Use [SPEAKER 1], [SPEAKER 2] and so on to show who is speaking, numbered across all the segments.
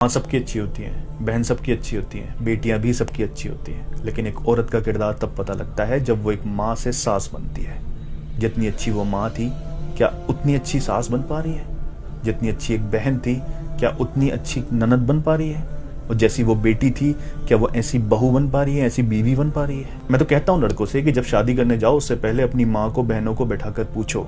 [SPEAKER 1] माँ सबकी अच्छी होती है, बहन सबकी अच्छी होती है, बेटियां भी सबकी अच्छी होती हैं, लेकिन एक औरत का किरदार तब पता लगता है जब वो एक माँ से सास बनती है। जितनी अच्छी वो माँ थी, क्या उतनी अच्छी सास बन पा रही है? जितनी अच्छी एक बहन थी, क्या उतनी अच्छी ननद बन पा रही है? और जैसी वो बेटी थी, क्या वो ऐसी बहू बन पा रही है, ऐसी बीवी बन पा रही है? मैं तो कहता हूँ लड़कों से कि जब शादी करने जाओ उससे पहले अपनी माँ को, बहनों को बैठाकर पूछो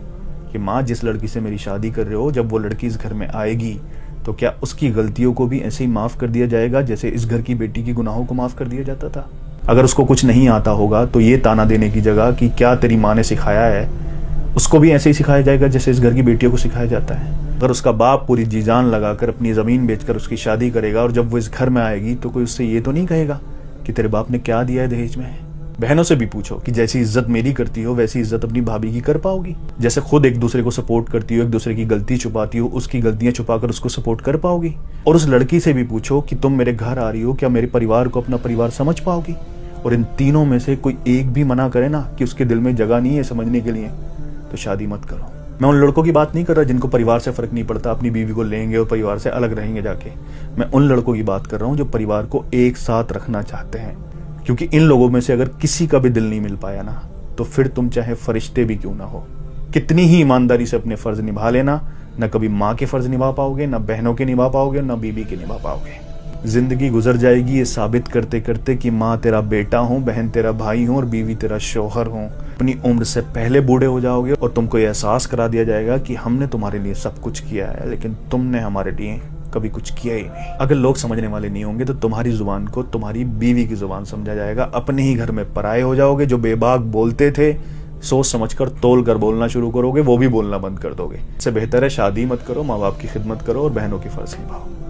[SPEAKER 1] कि माँ, जिस लड़की से मेरी शादी कर रहे हो, जब वो लड़की इस घर में आएगी तो क्या उसकी गलतियों को भी ऐसे ही माफ कर दिया जाएगा जैसे इस घर की बेटी की गुनाहों को माफ कर दिया जाता था? अगर उसको कुछ नहीं आता होगा तो ये ताना देने की जगह कि क्या तेरी माँ ने सिखाया है, उसको भी ऐसे ही सिखाया जाएगा जैसे इस घर की बेटियों को सिखाया जाता है। अगर उसका बाप पूरी जी जान लगाकर अपनी जमीन बेचकर उसकी शादी करेगा और जब वो इस घर में आएगी तो कोई उससे ये तो नहीं कहेगा कि तेरे बाप ने क्या दिया है दहेज में? बहनों से भी पूछो कि जैसी इज्जत मेरी करती हो वैसी इज्जत अपनी भाभी की कर पाओगी? जैसे खुद एक दूसरे को सपोर्ट करती हो, एक दूसरे की गलती छुपाती हो, उसकी गलतियां छुपाकर उसको सपोर्ट कर पाओगी? और उस लड़की से भी पूछो कि तुम मेरे घर आ रही हो, क्या मेरे परिवार को अपना परिवार समझ पाओगी? और इन तीनों में से कोई एक भी मना करे ना कि उसके दिल में जगह नहीं है समझने के लिए, तो शादी मत करो। मैं उन लड़कों की बात नहीं कर रहा जिनको परिवार से फर्क नहीं पड़ता, अपनी बीवी को लेंगे और परिवार से अलग रहेंगे जाके। मैं उन लड़कों की बात कर रहा हूँ जो परिवार को एक साथ रखना चाहते हैं, क्योंकि इन लोगों में से अगर किसी का भी दिल नहीं मिल पाया ना, तो फिर तुम चाहे फरिश्ते भी क्यों ना हो, कितनी ही ईमानदारी से अपने फर्ज निभा लेना, न कभी माँ के फर्ज निभा पाओगे, न बहनों के निभा पाओगे, न बीबी के निभा पाओगे। जिंदगी गुजर जाएगी ये साबित करते करते कि माँ तेरा बेटा हूँ, बहन तेरा भाई हूँ और बीवी तेरा शौहर हूँ। अपनी उम्र से पहले बूढ़े हो जाओगे और तुमको ये एहसास करा दिया जाएगा कि हमने तुम्हारे लिए सब कुछ किया है, लेकिन तुमने हमारे लिए कभी कुछ किया ही नहीं। अगर लोग समझने वाले नहीं होंगे तो तुम्हारी जुबान को तुम्हारी बीवी की जुबान समझा जाएगा। अपने ही घर में पराये हो जाओगे। जो बेबाक बोलते थे, सोच समझकर तोल कर बोलना शुरू करोगे, वो भी बोलना बंद कर दोगे। इससे बेहतर है शादी मत करो, माँ बाप की खिदमत करो और बहनों की फर्ज निभाओ।